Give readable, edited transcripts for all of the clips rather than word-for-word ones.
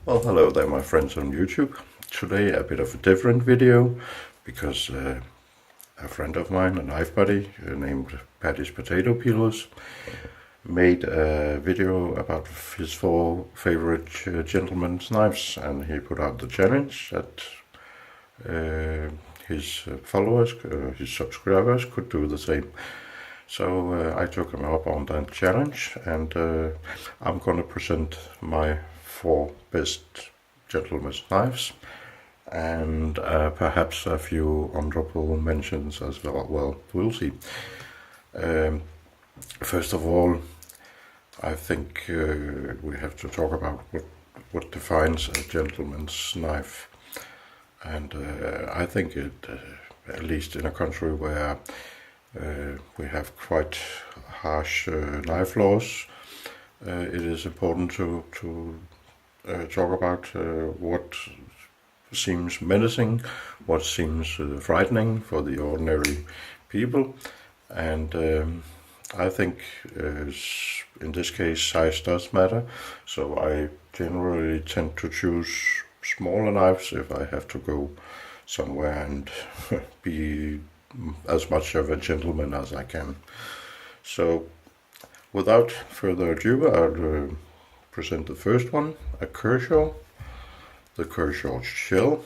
Well, hello there my friends on YouTube. Today a bit of a different video because a friend of mine, a knife buddy named Paddy's Potato Peelers, made a video about his 4 favorite gentleman's knives, and he put out the challenge that his followers, his subscribers could do the same. So I took him up on that challenge, and I'm gonna present my 4 best gentleman's knives, and perhaps a few honorable mentions as well. Well, we'll see. First of all, I think we have to talk about what defines a gentleman's knife, and I think it, at least in a country where we have quite harsh knife laws, it is important to talk about what seems menacing, what seems frightening for the ordinary people, and I think in this case size does matter, so I generally tend to choose smaller knives if I have to go somewhere and be as much of a gentleman as I can. So without further ado, I'll present the first one, a Kershaw, the Kershaw Shell,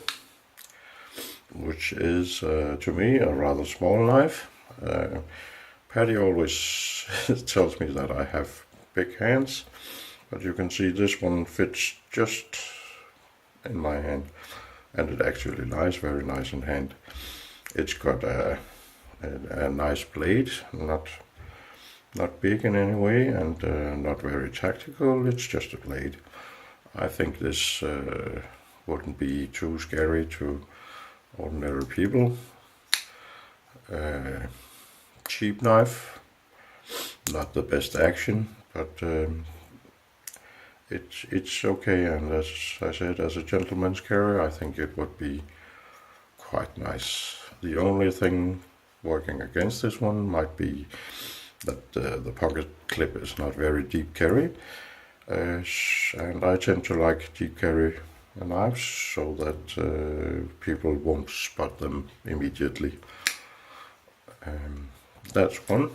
which is to me a rather small knife. Paddy always tells me that I have big hands, but you can see this one fits just in my hand, and it actually lies very nice in hand. It's got a nice blade, not big in any way, and not very tactical. It's just a blade. I think this wouldn't be too scary to ordinary people. Cheap knife, not the best action, but it's okay, and as I said, as a gentleman's carrier, I think it would be quite nice. The only thing working against this one might be that the pocket clip is not very deep carry, and I tend to like deep carry knives so that people won't spot them immediately. That's one.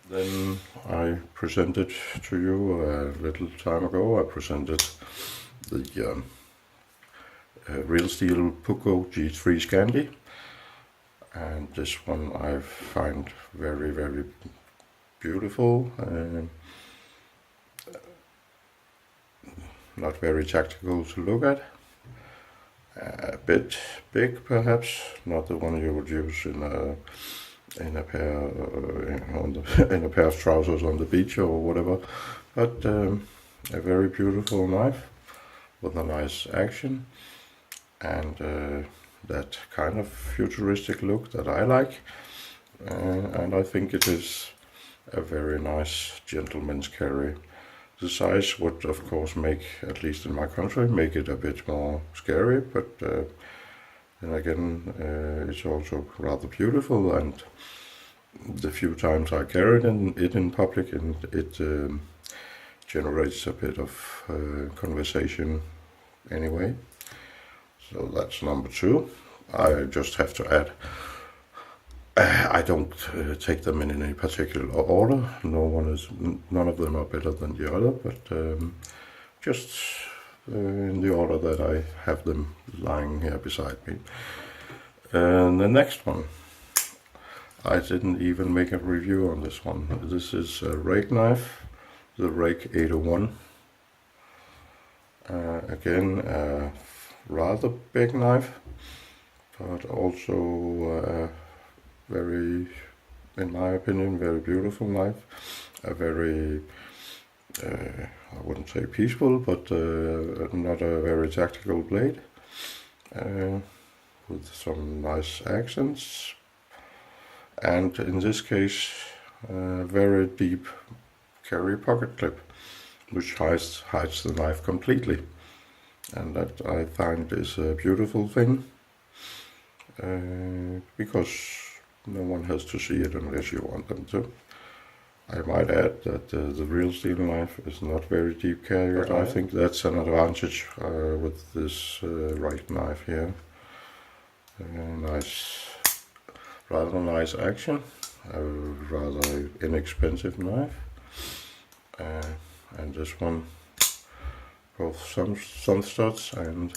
Then I presented to you a little time ago, I presented the Real Steel Pucco G3 Scandi, and this one I find very, very beautiful, not very tactical to look at, a bit big perhaps, not the one you would use in a pair in a pair of trousers on the beach or whatever, but a very beautiful knife with a nice action and that kind of futuristic look that I like, and I think it is a very nice gentleman's carry. The size would of course make, at least in my country, make it a bit more scary, but then again it's also rather beautiful, and the few times I carried it in public, and it generates a bit of conversation anyway. So that's number 2. I just have to add, I don't take them in any particular order. None of them are better than the other, but just in the order that I have them lying here beside me. And the next one, I didn't even make a review on this one. This is a rake knife, the Rake 801. Again, a rather big knife, but also very, in my opinion, very beautiful knife. A very, I wouldn't say peaceful, but not a very tactical blade, with some nice accents, and in this case a very deep carry pocket clip, which hides the knife completely, and that I find is a beautiful thing, because no one has to see it unless you want them to. I might add that the real steel knife is not very deep carried. I think that's an advantage with this right knife here. Nice, rather nice action. A rather inexpensive knife. And this one, both some studs and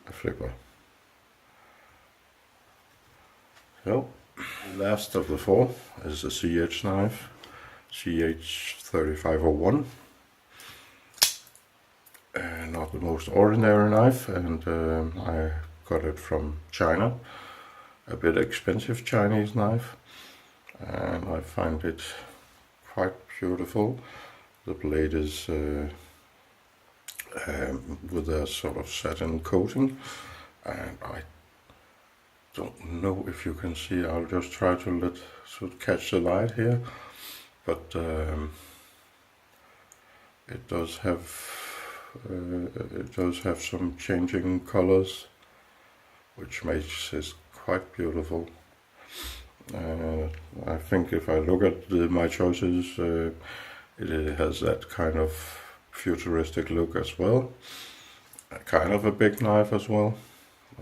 a flipper. So, last of the four is the CH knife, CH3501. Not the most ordinary knife, and I got it from China. A bit expensive Chinese knife, and I find it quite beautiful. The blade is with a sort of satin coating, and I don't know if you can see. I'll just try to catch the light here, but it does have some changing colors, which makes it quite beautiful. I think if I look at my choices, it has that kind of futuristic look as well. Kind of a big knife as well.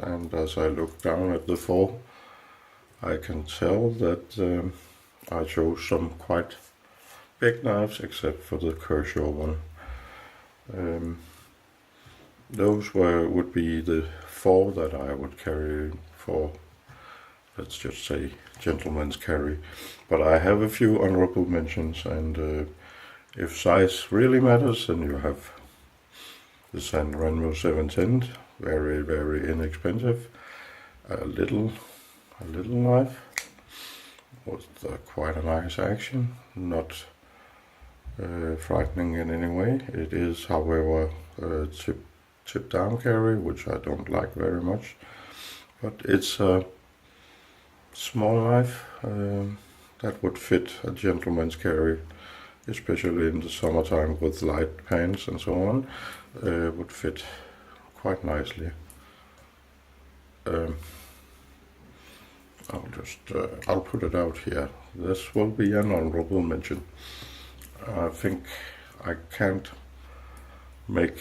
And as I look down at the four, I can tell that I chose some quite big knives, except for the Kershaw one. Those would be the four that I would carry for, let's just say, gentleman's carry. But I have a few honorable mentions, and if size really matters, then you have the San Remo 710, very, very inexpensive. A little knife with quite a nice action, not frightening in any way. It is, however, tip down carry, which I don't like very much, but it's a small knife that would fit a gentleman's carry, especially in the summertime with light pants and so on. Would fit quite nicely. I'll put it out here. This will be an honorable mention. I think I can't make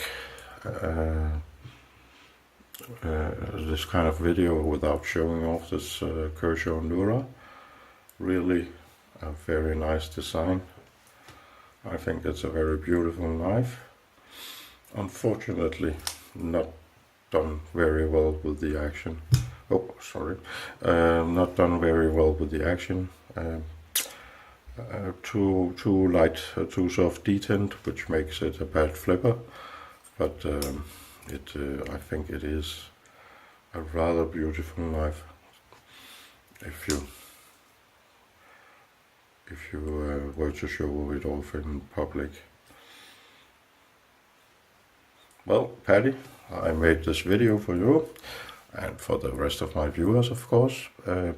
this kind of video without showing off this Kershaw Nura. Really a very nice design. I think it's a very beautiful knife. Unfortunately, not done very well with the action. Oh, sorry. Not done very well with the action. Too light, too soft detent, which makes it a bad flipper. But I think it is a rather beautiful knife. If you were to show it off in public. Well, Paddy, I made this video for you and for the rest of my viewers, of course. I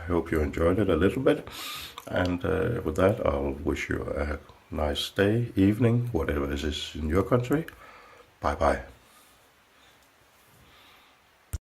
hope you enjoyed it a little bit, and with that I'll wish you a nice day, evening, whatever it is in your country. Bye bye.